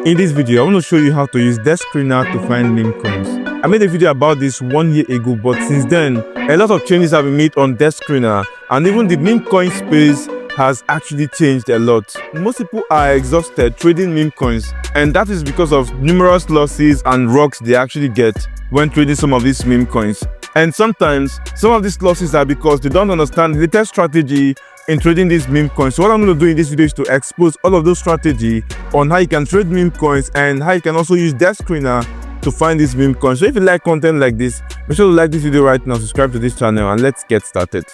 In this video, I want to show you how to use Dexscreener to find meme coins. I made a video about this 1 year ago, but since then, a lot of changes have been made on Dexscreener, and even the meme coin space has actually changed a lot. Most people are exhausted trading meme coins, and that is because of numerous losses and rocks they actually get when trading some of these meme coins. And sometimes, some of these losses are because they don't understand the latest strategy in trading these meme coins. So what I'm going to do in this video is to expose all of those strategy on how you can trade meme coins and how you can also use Dexscreener to find these meme coins. So if you like content like this, make sure to like this video right now, subscribe to this channel, and let's get started.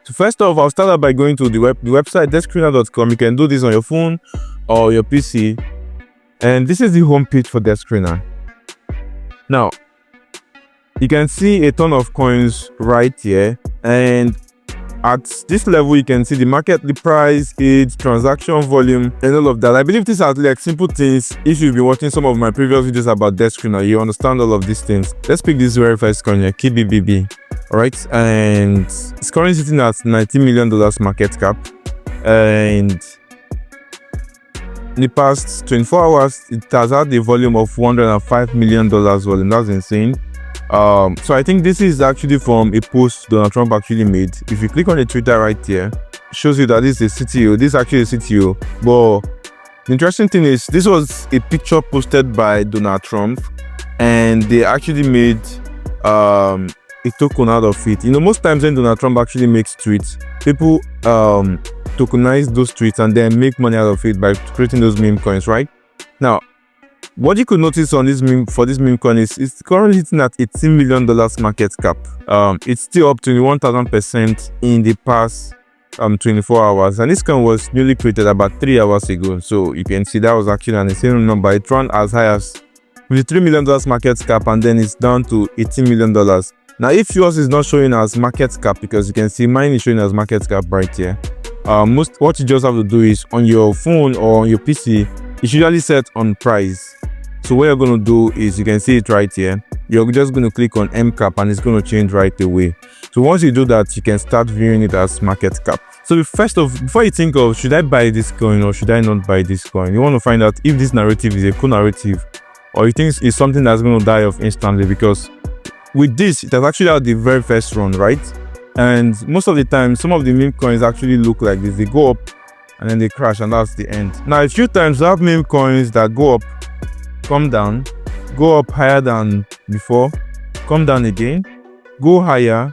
So first off, I'll start out by going to the website Dexscreener.com. You can do this on your phone or your PC, and this is the home page for Dexscreener. Now, you can see a ton of coins right here, and at this level you can see the market, the price, age, transaction volume, and all of that. I believe these are like simple things. If you've been watching some of my previous videos about Dexscreener, you understand all of these things. Let's pick this very first coin here, KBBB. Alright, and it's currently sitting at $90 million market cap, and in the past 24 hours it has had a volume of $105 million volume. That's insane. So I think this is actually from a post Donald Trump actually made. If you click on the Twitter right here, it shows you that this is a CTO. This is actually a CTO. But the interesting thing is, this was a picture posted by Donald Trump, and they actually made a token out of it. You know, most times when Donald Trump actually makes tweets, people tokenize those tweets and then make money out of it by creating those meme coins, right? Now, what you could notice on this meme coin is it's currently sitting at $18 million market cap. It's still up 21,000% in the past 24 hours, and this coin was newly created about 3 hours ago. So you can see that was actually an insane number. It ran as high as $53 million market cap, and then it's down to $18 million. Now, if yours is not showing as market cap, because you can see mine is showing as market cap right here, what you just have to do is on your phone or on your PC, it's usually set on price. So what you're going to do is, you can see it right here, you're just going to click on M cap and it's going to change right away. So once you do that, you can start viewing it as market cap. So first off, before you think of should I buy this coin or should I not buy this coin, you want to find out if this narrative is a cool narrative or you think it's something that's going to die off instantly, because with this, it has actually had the very first run, right? And most of the time, some of the meme coins actually look like this. They go up and then they crash, and that's the end. Now, a few times we have meme coins that go up, come down, go up higher than before, come down again, go higher,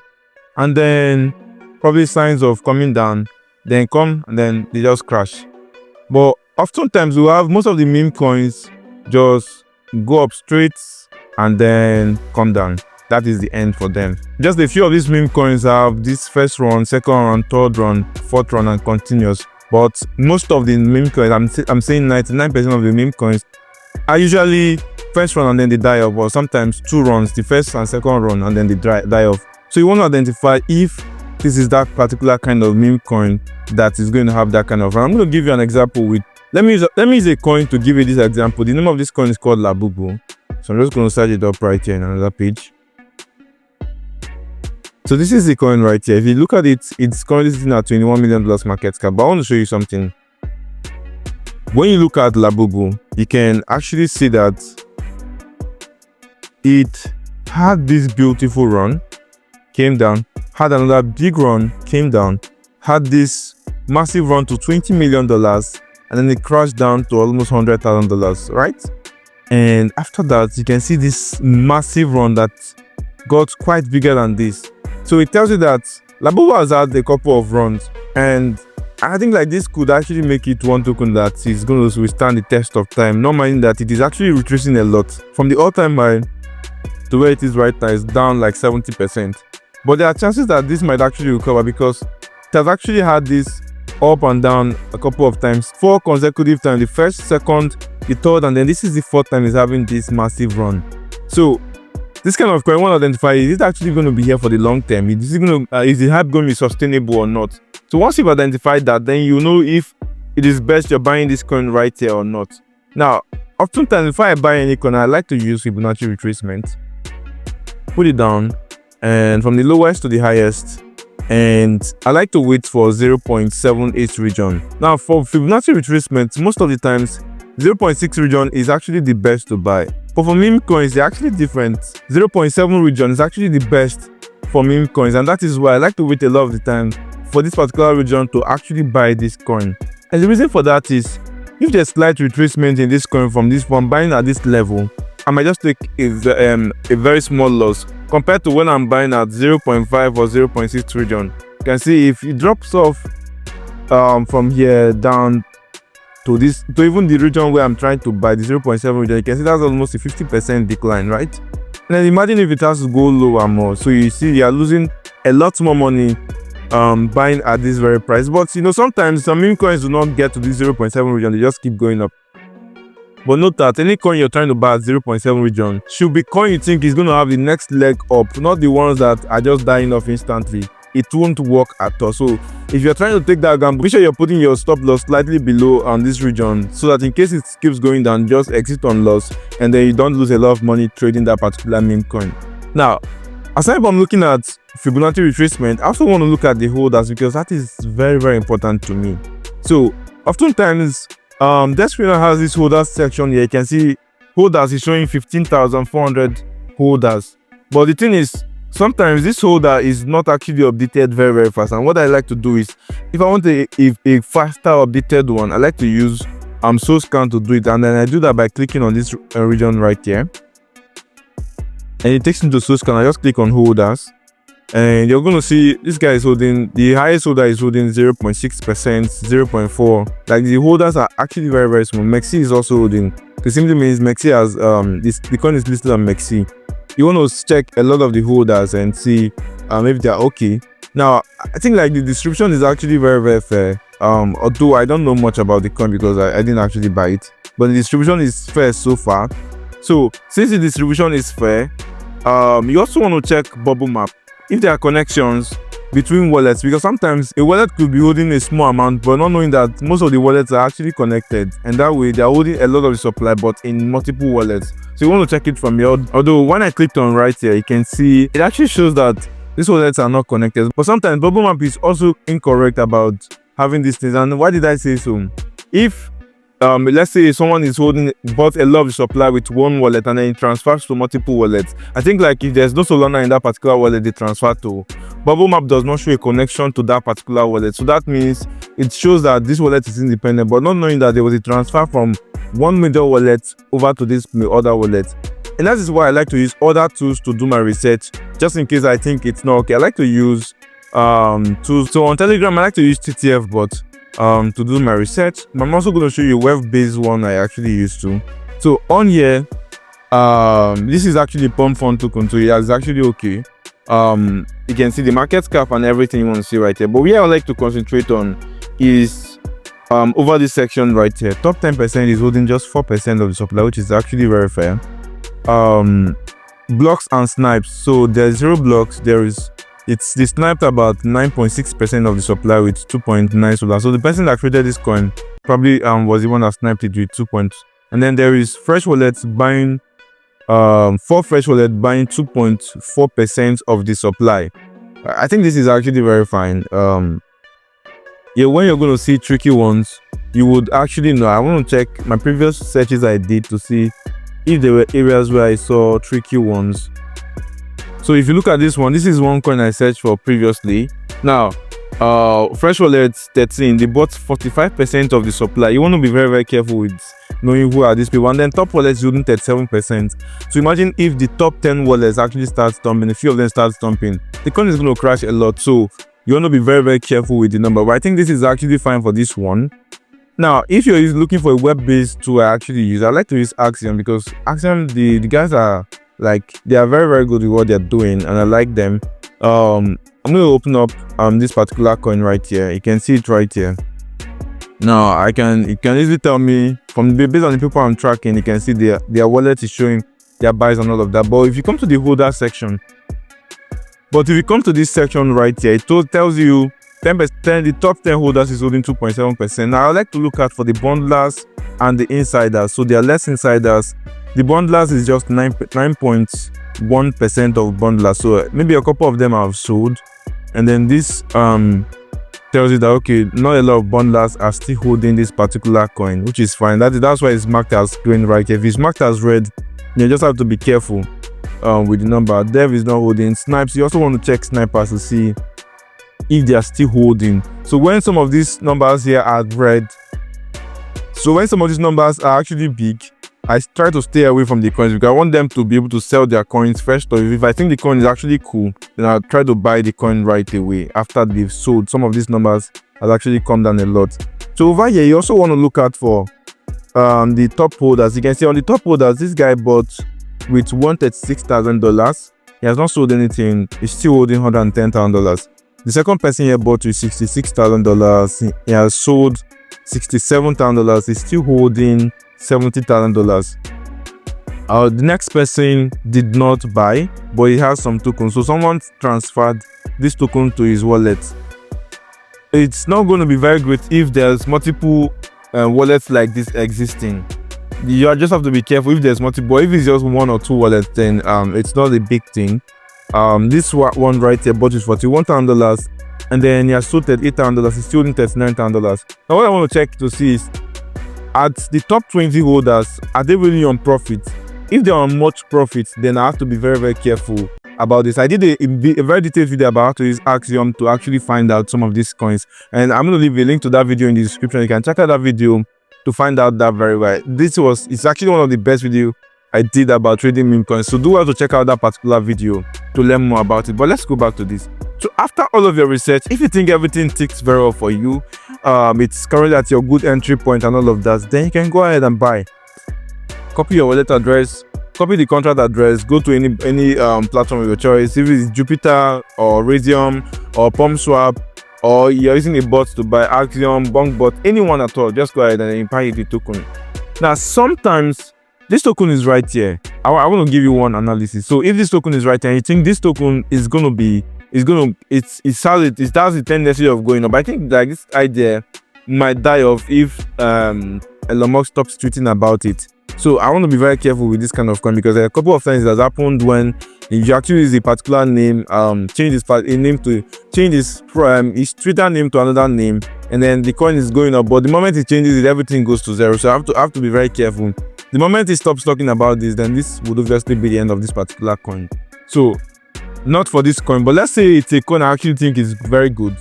and then probably signs of coming down, then come, and then they just crash. But oftentimes we have most of the meme coins just go up straight and then come down. That is the end for them. Just a few of these meme coins have this first run, second run, third run, fourth run, and continuous. But most of the meme coins, I'm saying 99% of the meme coins are usually first run and then they die off, or sometimes 2 runs, the first and second run, and then they die off. So you want to identify if this is that particular kind of meme coin that is going to have that kind of run. I'm going to give you an example with, let me use a coin to give you this example. The name of this coin is called Labubu. So I'm just going to search it up right here in another page. So this is the coin right here. If you look at it, it's currently sitting at $21 million market cap. But I want to show you something. When you look at Labubu, you can actually see that it had this beautiful run, came down, had another big run, came down, had this massive run to $20 million, and then it crashed down to almost $100,000, right? And after that, you can see this massive run that got quite bigger than this. So it tells you that Labubu has had a couple of runs, and I think like this could actually make it one token that is going to withstand the test of time, not minding that it is actually retracing a lot. From the all-time high to where it is right now, is down like 70%. But there are chances that this might actually recover, because it has actually had this up and down a couple of times, 4 consecutive times, the first, second, the third, and then this is the 4th time it's having this massive run. So this kind of coin, I want to identify, is it actually going to be here for the long term? Is the hype going to be sustainable or not? So once you've identified that, then you know if it is best you're buying this coin right here or not. Now, oftentimes before I buy any coin, I like to use Fibonacci retracement. Put it down, and from the lowest to the highest, and I like to wait for 0.78 region. Now for Fibonacci retracement, most of the times 0.6 region is actually the best to buy, but for meme coins they're actually different. 0.7 region is actually the best for meme coins, and that is why I like to wait a lot of the time for this particular region to actually buy this coin. And the reason for that is, if there's slight retracement in this coin from this one buying at this level, I might just take a very small loss compared to when I'm buying at 0.5 or 0.6 region. You can see if it drops off from here down to this, to even the region where I'm trying to buy, the 0.7 region, you can see that's almost a 50% decline, right? And then imagine if it has to go lower more. So you see you are losing a lot more money buying at this very price. But you know, sometimes some meme coins do not get to this 0.7 region, they just keep going up. But note that any coin you're trying to buy at 0.7 region should be coin you think is going to have the next leg up, not the ones that are just dying off instantly. It won't work at all. So if you're trying to take that gamble, be sure you're putting your stop loss slightly below on this region, so that in case it keeps going down, just exit on loss and then you don't lose a lot of money trading that particular meme coin. Now, aside from looking at Fibonacci retracement, I also want to look at the holders, because that is very, very important to me. So oftentimes Dexscreener has this holders section here. You can see holders is showing 15,400 holders, but the thing is, sometimes this holder is not actually updated very, very fast. And what I like to do is, if I want a faster updated one, I like to use source count to do it, and then I do that by clicking on this region right here, and it takes me to source count. I just click on holders, and you're going to see this guy is holding, the highest holder is holding 0.6%, 0.4. like the holders are actually very, very small. Mexi is also holding. It simply means Mexi has the coin is listed on Mexi. You want to check a lot of the holders and see if they're okay. Now I think like the distribution is actually very, very fair, although I don't know much about the coin because I didn't actually buy it, but the distribution is fair so far. So since the distribution is fair, you also want to check bubble map if there are connections between wallets, because sometimes a wallet could be holding a small amount but not knowing that most of the wallets are actually connected, and that way they are holding a lot of the supply but in multiple wallets. So you want to check it from here. Although when I clicked on right here, you can see it actually shows that these wallets are not connected, but sometimes bubble map is also incorrect about having these things. And why did I say so? If let's say someone is bought a lot of supply with one wallet and then it transfers to multiple wallets, I think like if there's no Solana in that particular wallet they transfer to, bubble map does not show a connection to that particular wallet. So that means it shows that this wallet is independent, but not knowing that there was a transfer from one major wallet over to this other wallet. And that is why I like to use other tools to do my research, just in case I think it's not okay. I like to use tools. So on Telegram I like to use TTF bot to do my research. I'm also going to show you a web-based one I actually used to. So on here, this is actually pump fund token, so yeah, it's actually okay. You can see the market cap and everything you want to see right here, but where I like to concentrate on is over this section right here. Top 10% is holding just 4% of the supply, which is actually very fair. Blocks and snipes, so there's 0 blocks. They sniped about 9.6% of the supply with 2.9 Solana. So the person that created this coin probably was the one that sniped it with 2 points. And then there is fresh wallets buying 4 fresh wallets buying 2.4% of the supply. I think this is actually very fine. Yeah, when you're going to see tricky ones, you would actually know. I want to check my previous searches I did to see if there were areas where I saw tricky ones. So if you look at this one, this is one coin I searched for previously. Now, fresh wallets 13, they bought 45% of the supply. You want to be very, very careful with knowing who are these people. And then top wallets using 37%. So imagine if the top 10 wallets actually start stomping, a few of them start stomping, the coin is going to crash a lot. So you want to be very, very careful with the number. But I think this is actually fine for this one. Now, if you're looking for a web-based tool I actually use, I like to use Axiom, because Axiom, the guys are like, they are very, very good with what they're doing, and I like them. I'm going to open up this particular coin right here. You can see it right here. Now you can easily tell me based on the people I'm tracking, you can see their wallet is showing their buys and all of that. But if you come to the holder section, if you come to this section right here, it tells you 10%, the top 10 holders is holding 2.7%. Now I like to look at for the bundlers and the insiders. So there are less insiders. The bundlers is just 9.1% of bundlers, so maybe a couple of them have sold. and then this tells you that okay, not a lot of bundlers are still holding this particular coin, which is fine. That's why it's marked as green right here. If it's marked as red, you just have to be careful with the number. Dev is not holding. Snipes, you also want to check snipers to see if they are still holding. So when some of these numbers here are red, so when some of these numbers are actually big, I try to stay away from the coins because I want them to be able to sell their coins first. Or if I think the coin is actually cool, then I'll try to buy the coin right away after they've sold. Some of these numbers have actually come down a lot. So over here, you also want to look out for the top holders. You can see on the top holders, this guy bought with $136,000. He has not sold anything. He's still holding $110,000. The second person here bought with $66,000. He has sold $67,000. He's still holding $70,000. The next person did not buy, but he has some tokens. So someone transferred this token to his wallet. It's not going to be very great if there's multiple wallets like this existing. You just have to be careful if there's multiple. If it's just one or two wallets, then it's not a big thing. This one right here bought with $41,000, and then he has sold $38,000. He's still holding $39,000. Now what I want to check to see is, at the top 20 holders, are they really on profit? If they're on much profit, then I have to be very, very careful about this. I did a very detailed video about how to use Axiom to actually find out some of these coins, and I'm going to leave a link to that video in the description. You can check out that video to find out that very well. It's actually one of the best videos I did about trading meme coins, so do well to check out that particular video to learn more about it. But let's go back to this. So after all of your research, if you think everything ticks very well for you, it's currently at your good entry point and all of that, then you can go ahead and buy. Copy your wallet address, copy the contract address, go to any platform of your choice. If it's Jupiter or Radium or PumpSwap, or you're using a bot to buy Axiom, BonkBot, anyone at all, just go ahead and buy the token. Now sometimes this token is right here. I want to give you one analysis. So if this token is right here, you think this token is going to be, it has the tendency of going up. I think like this idea might die off if Elon Musk stops tweeting about it. So I want to be very careful with this kind of coin, because a couple of times it has happened when you actually use a particular name, change his Twitter name to another name, and then the coin is going up. But the moment he changes it, everything goes to zero. So I have to be very careful. The moment he stops talking about this, then this would obviously be the end of this particular coin. So not for this coin, but let's say it's a coin I actually think is very good.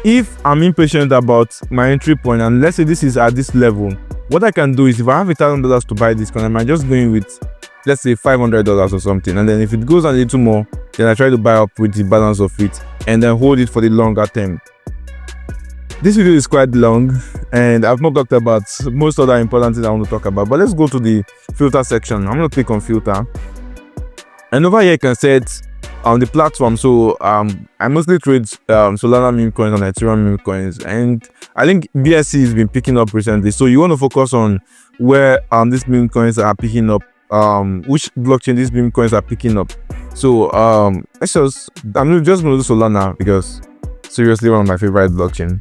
If I'm impatient about my entry point, and let's say this is at this level, what I can do is, if I have $1,000 to buy this coin, I might just go in with, let's say, $500 or something, and then if it goes a little more, then I try to buy up with the balance of it and then hold it for the longer term. This video is quite long, and I've not talked about most other important things I want to talk about, but let's go to the filter section. I'm going to click on filter, and over here you can set on the platform. So I mostly trade Solana meme coins and Ethereum meme coins, and I think BSC has been picking up recently. So you want to focus on where these meme coins are picking up, which blockchain these meme coins are picking up. So I'm just going to do Solana, because seriously, one of my favorite blockchain.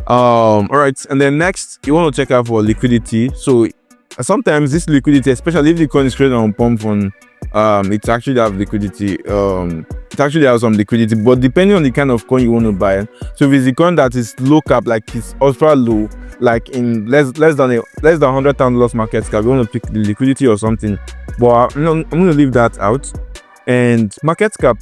All right, and then next you want to check out for liquidity. So sometimes this liquidity, especially if the coin is traded on Pump Fund, it actually has liquidity. It actually has some liquidity, but depending on the kind of coin you want to buy. So if it's a coin that is low cap, like it's ultra low, like in less than $100,000 market cap, you want to pick the liquidity or something. But I'm going to leave that out. And market cap,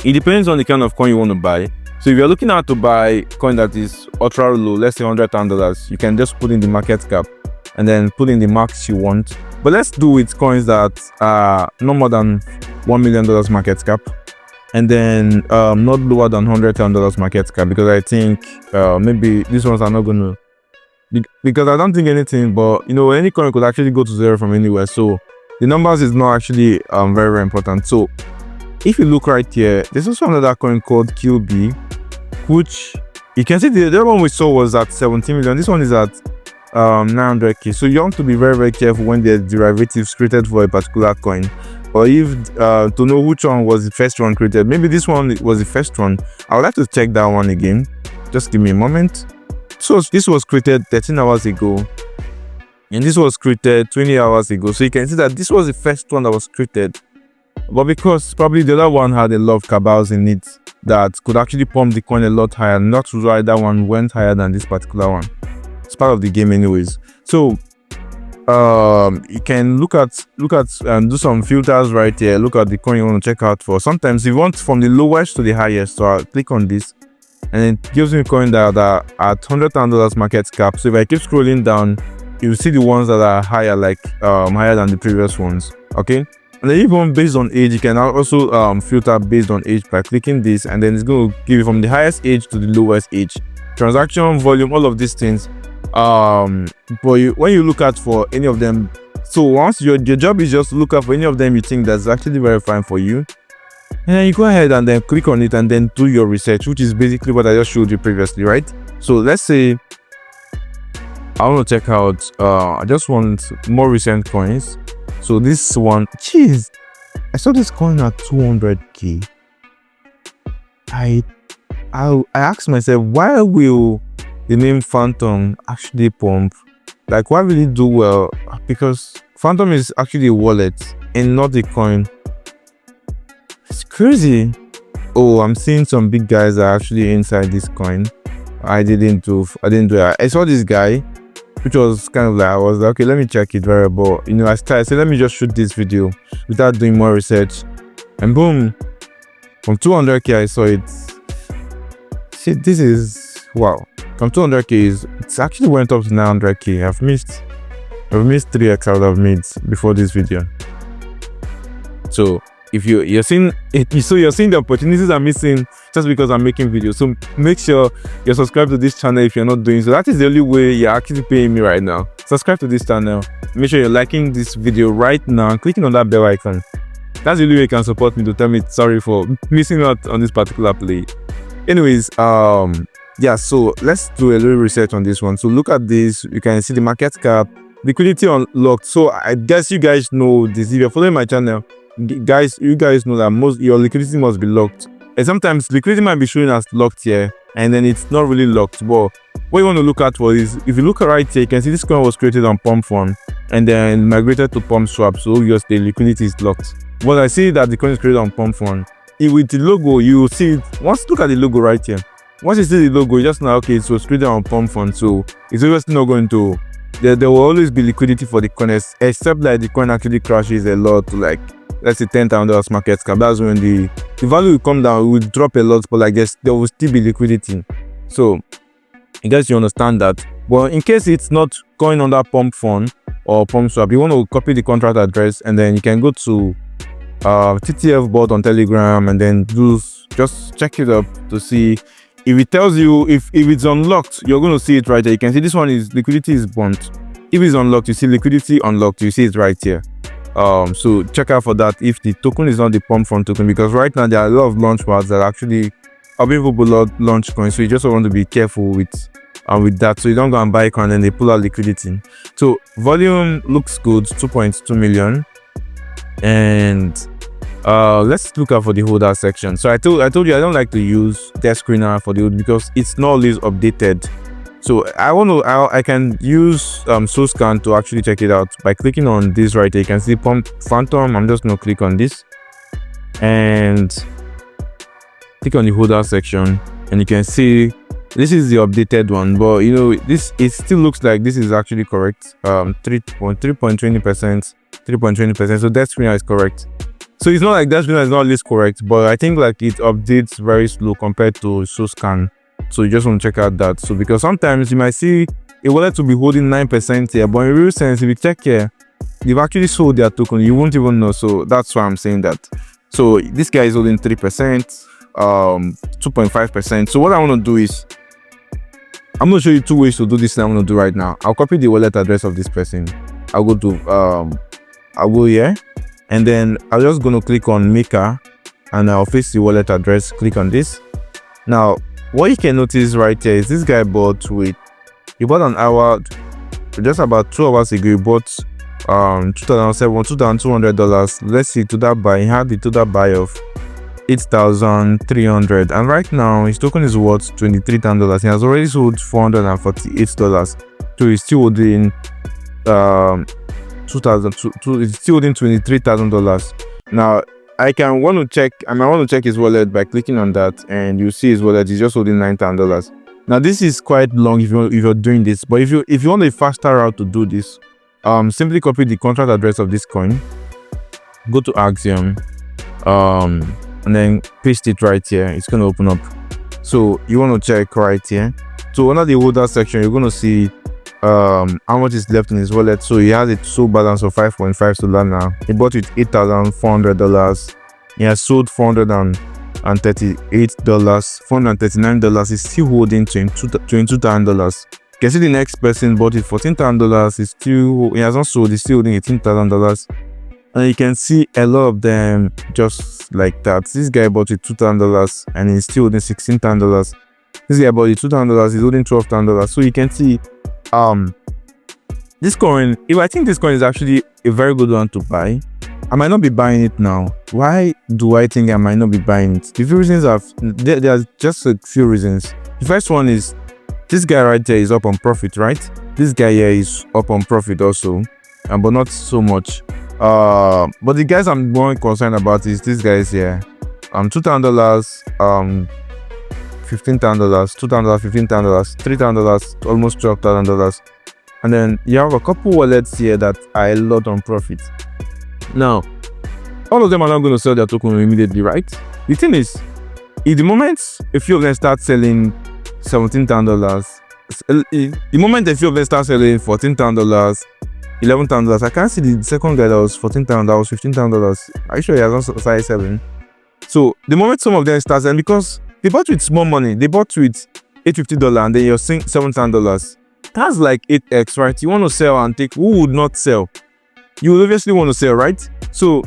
it depends on the kind of coin you want to buy. So if you're looking out to buy coin that is ultra low, let's say $100,000, you can just put in the market cap and then put in the max you want. But let's do with coins that are no more than $1 million market cap, and then not lower than $100,000 market cap, because I think maybe these ones are not going to, because I don't think anything, but any coin could actually go to zero from anywhere. So the numbers is not actually very, very important. So if you look right here, there's also another coin called QB, which you can see the other one we saw was at 17 million. This one is at 900k. So you have to be very, very careful when there's derivatives created for a particular coin, or if to know which one was the first one created. Maybe this one was the first one. I would like to check that one again. Just give me a moment. So this was created 13 hours ago, and this was created 20 hours ago. So you can see that this was the first one that was created. but because probably the other one had a lot of cabals in it that could actually pump the coin a lot higher, not why that one went higher than this particular one. It's part of the game anyways. So you can look at and do some filters right here. Look at the coin you want to check out for. Sometimes you want from the lowest to the highest, so I'll click on this and it gives me a coin that are at $100,000 market cap. So if I keep scrolling down, you'll see the ones that are higher, like higher than the previous ones. Okay, and then even based on age, you can also filter based on age by clicking this, and then it's going to give you from the highest age to the lowest age, transaction volume, all of these things. But when you look at for any of them, so once your job is just to look up for any of them you think that's actually very fine for you, and then you go ahead and then click on it and then do your research, which is basically what I just showed you previously, right? So let's say I want to check out I just want more recent coins. So this one, jeez, I saw this coin at 200k. I asked myself, why will the name Phantom actually pump? Like, why will it do well? Because Phantom is actually a wallet and not a coin. It's crazy. Oh, I'm seeing some big guys are actually inside this coin. I didn't do it. I saw this guy, which was kind of like, I was like, okay, let me check it very well. You know, I said, let me just shoot this video without doing more research, and boom, from 200k I saw it. See, this is wow. From 200k, it's actually went up to 900k. I've missed 3x I would have made before this video. So if you're seeing it, so you're seeing the opportunities I'm missing just because I'm making videos. So make sure you're subscribed to this channel if you're not doing so. That is the only way you're actually paying me right now. Subscribe to this channel. Make sure you're liking this video right now and clicking on that bell icon. That's the only way you can support me to tell me sorry for missing out on this particular play. Anyways, yeah, so let's do a little research on this one. So look at this. You can see the market cap, liquidity unlocked. So I guess you guys know this. If you're following my channel, guys, you guys know that your liquidity must be locked. And sometimes liquidity might be showing as locked here, and then it's not really locked. But what you want to look at for is, if you look right here, you can see this coin was created on Pump Fund and then migrated to Pump Swap. So obviously liquidity is locked. But I see that the coin is created on Pump Fund. With the logo, you will see it. Once look at the logo right here. Once you see the logo, you just know, okay, it was created on Pump Fund, so it's obviously not going to. There will always be liquidity for the coin, except that the coin actually crashes a lot to, like, let's say $10,000 market cap. That's when the value will come down, it will drop a lot, but like there will still be liquidity. So I guess you understand that. But in case it's not going under Pump Fund or Pump Swap, you want to copy the contract address, and then you can go to TTF bot on Telegram, and then just check it up to see if it tells you if it's unlocked. You're going to see it right there. You can see this one is liquidity is burnt. If it's unlocked, you see liquidity unlocked. You see it right here. So check out for that if the token is not the Pump Fund token, because right now there are a lot of launch pads that actually are being able to launch coins. So you just want to be careful with that, so you don't go and buy a coin and they pull out liquidity. So volume looks good, 2.2 million. And let's look out for the holder section. So I told you I don't like to use Dexscreener for the hold because it's not always updated. So I can use SoScan to actually check it out by clicking on this right here. You can see Pump Phantom. I'm just gonna click on this and click on the holder section, and you can see this is the updated one. But you know, it still looks like this is actually correct. 3.20%, 3.20%. So Dexscreener is correct. So it's not like Dexscreener is not always correct, but I think like it updates very slow compared to SoScan. So you just want to check out that. So because sometimes you might see a wallet to be holding 9% here, but in real sense, if you check here, they've actually sold their token. You won't even know. So that's why I'm saying that. So this guy is holding 3%, 2.5%. So what I want to do is, I'm going to show you two ways to do this thing I'm going to do right now. I'll copy the wallet address of this person. I'll go here, and then I'm just going to click on Maker, and I'll paste the wallet address. Click on this. Now, what you can notice right here is this guy bought an hour, just about 2 hours ago. He bought $2,200. Let's see, to that buy, he had the total buy of 8,300, and right now his token is worth $23,000. He has already sold $448, so he's still holding it's still holding $23,000. Now I might want to check his wallet by clicking on that, and you see his wallet is just holding $9,000. Now this is quite long if you're doing this, but if you want a faster route to do this, simply copy the contract address of this coin, go to Axiom, and then paste it right here. It's going to open up. So you want to check right here. So under the holder section, you're going to see how much is left in his wallet. So he has a total balance of $5.5 now. He bought with $8,400. He has sold $438, $439. He's still holding $22,000. You can see the next person bought it $14,000. He has not sold. He's still holding $18,000. And you can see a lot of them just like that. This guy bought it $2,000 and he's still holding $16,000. This guy bought it $2,000, he's holding $12,000. So you can see this coin, I think this coin is actually a very good one to buy. I might not be buying it now. Why do I think I might not be buying it? The few reasons there are just a few reasons. The first one is this guy right there is up on profit, right? This guy here is up on profit also, but not so much. But the guys I'm more concerned about is these guys here. $2,000, $15,000, $2,000, $15,000, $3,000, almost $12,000. And then you have a couple wallets here that are a lot on profit. Now, all of them are not going to sell their token immediately, right? The thing is, in the moment a few of them start selling $17,000, the moment a few of them start selling $14,000, $11,000. I can't see the second guy that was $14,000, that was $15,000. Are you sure he hasn't started selling? So the moment some of them start selling, because they bought with small money, they bought with $850 and then you're seeing $7,000. That's like 8x, right? You want to sell and take. Who would not sell? You would obviously want to sell, right? So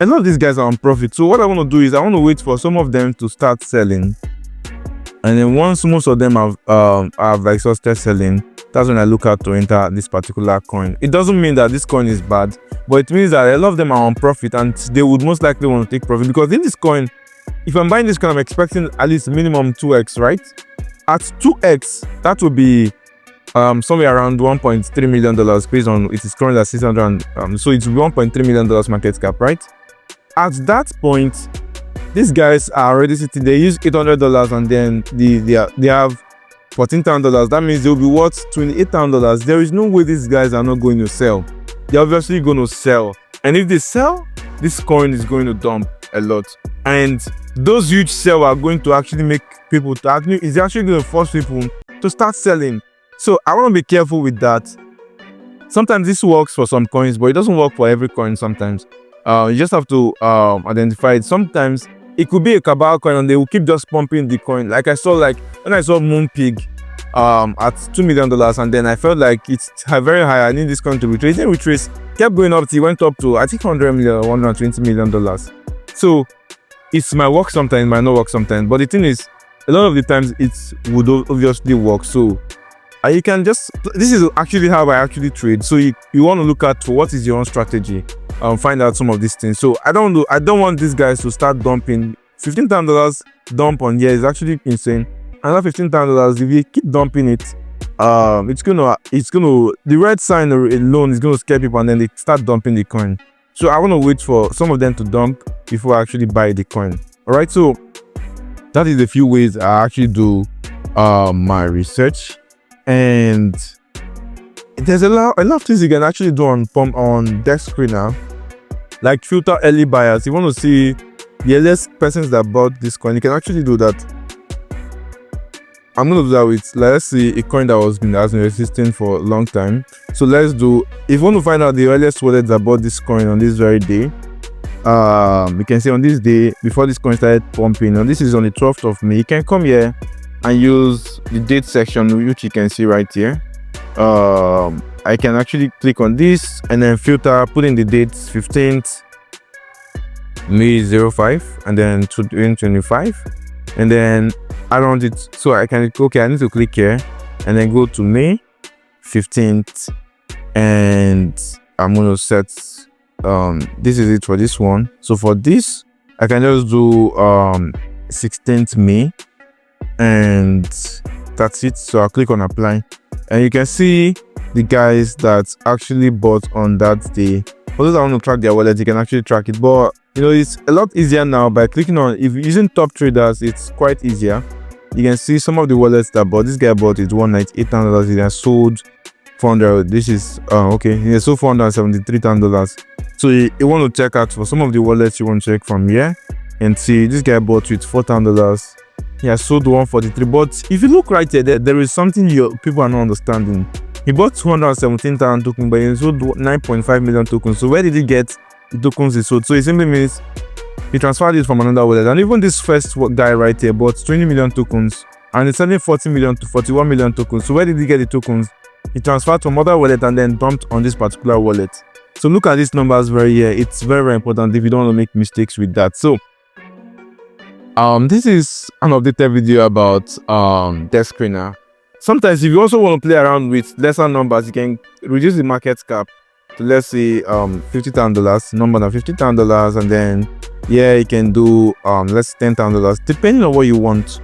a lot of these guys are on profit. So what I want to do is I want to wait for some of them to start selling, and then once most of them have like started selling, that's when I look out to enter this particular coin. It doesn't mean that this coin is bad, but it means that a lot of them are on profit and they would most likely want to take profit, because in this coin, if I'm buying this coin, I'm expecting at least minimum 2x, right? At 2x, that would be somewhere around $1.3 million based on it is currently at 600. So it's $1.3 million market cap, right? At that point, these guys are already sitting. They use $800 and then they have $14,000. That means they'll be worth $28,000. There is no way these guys are not going to sell. They're obviously going to sell, and if they sell, this coin is going to dump a lot, and those huge sell are going to actually make people it's actually going to force people to start selling. So I want to be careful with that. Sometimes this works for some coins, but it doesn't work for every coin. Sometimes you just have to identify it. Sometimes it could be a cabal coin and they will keep just pumping the coin. Like when I saw Moonpig at $2 million, and then I felt like it's very high. I need this coin to retrace. Then retrace, kept going up till it went up to I think $100 million or $120 million. So it might work sometimes, it might not work sometimes. But the thing is, a lot of the times it would obviously work. So you can just, this is actually how I actually trade. So you want to look at what is your own strategy, find out some of these things. So I don't want these guys to start dumping. $15,000 dump on here is actually insane. Another $15,000, if you keep dumping it, it's gonna the red sign alone is gonna scare people, and then they start dumping the coin. So I want to wait for some of them to dump before I actually buy the coin. All right, so that is a few ways I actually do my research. And there's a lot of things you can actually do on Dexscreener, like filter early buyers. You want to see the earliest persons that bought this coin, you can actually do that. I'm gonna do that with, let's see, a coin that has been existing for a long time. So let's do, if you want to find out the earliest wallet that bought this coin on this very day, you can see on this day before this coin started pumping, and this is on the 12th of May. You can come here and use the date section, which you can see right here. I can actually click on this and then filter, put in the dates 15th May 05 and then 2025, and then around it. So I can, okay, I need to click here and then go to May 15th, and I'm going to set this is it for this one. So for this, I can just do 16th May, and that's it. So I'll click on apply, and you can see the guys that actually bought on that day. For those that want to track their wallet, you can actually track it, but You know, it's a lot easier now by clicking on, if you're using top traders, it's quite easier. You can see some of the wallets that bought. This guy bought is $198,000. He has sold 400. This is okay. He has sold $473,000. So you want to check out for some of the wallets. You want to check from here and see this guy bought with $4,000. He has sold 143. But if you look right here, there is something people are not understanding. He bought 217,000 tokens, but he sold 9.5 million tokens. So where did he get the tokens he sold? So it simply means he transferred it from another wallet. And even this first guy right here bought 20 million tokens and he's selling 40 million to 41 million tokens. So where did he get the tokens? He transferred from another wallet and then dumped on this particular wallet. So look at these numbers right here. It's very, very important if you don't want to make mistakes with that. So this is an updated video about Dexscreener. Sometimes if you also want to play around with lesser numbers, you can reduce the market cap to, let's say, $50,000, number than $50,000, and then you can do let's say $10,000, depending on what you want.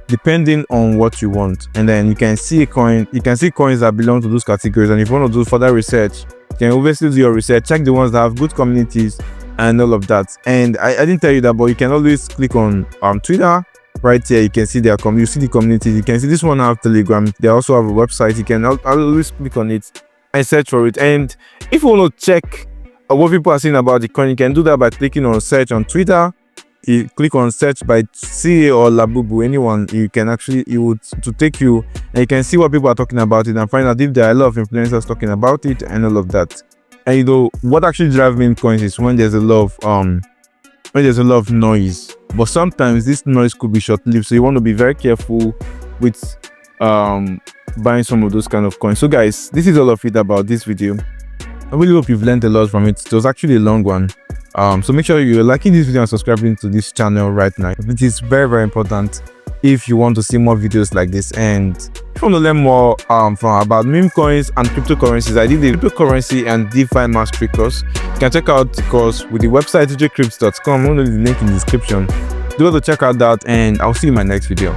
Depending on what you want, and then you can see coins that belong to those categories. And if you want to do further research, you can obviously do your research, check the ones that have good communities and all of that. And I didn't tell you that, but you can always click on Twitter right here. You can see their you see the communities. You can see this one have Telegram. They also have a website. You can always click on it and search for it. And if you want to check what people are saying about the coin, you can do that by clicking on search on Twitter. You click on search by CA or Labubu, anyone. You can actually, to take you, and you can see what people are talking about it and find out if there are a lot of influencers talking about it and all of that. And you know what actually drives meme coins is when there's a lot of noise. But sometimes this noise could be short-lived, so you want to be very careful with buying some of those kind of coins. So guys, this is all of it about this video. I really hope you've learned a lot from it. It was actually a long one. So make sure you're liking this video and subscribing to this channel right now. It is very, very important if you want to see more videos like this. And if you want to learn more about meme coins and cryptocurrencies, I did the cryptocurrency and DeFi mastery course. You can check out the course with the website ujcrypts.com. I'm going to leave the link in the description. Do want to check out that, and I'll see you in my next video.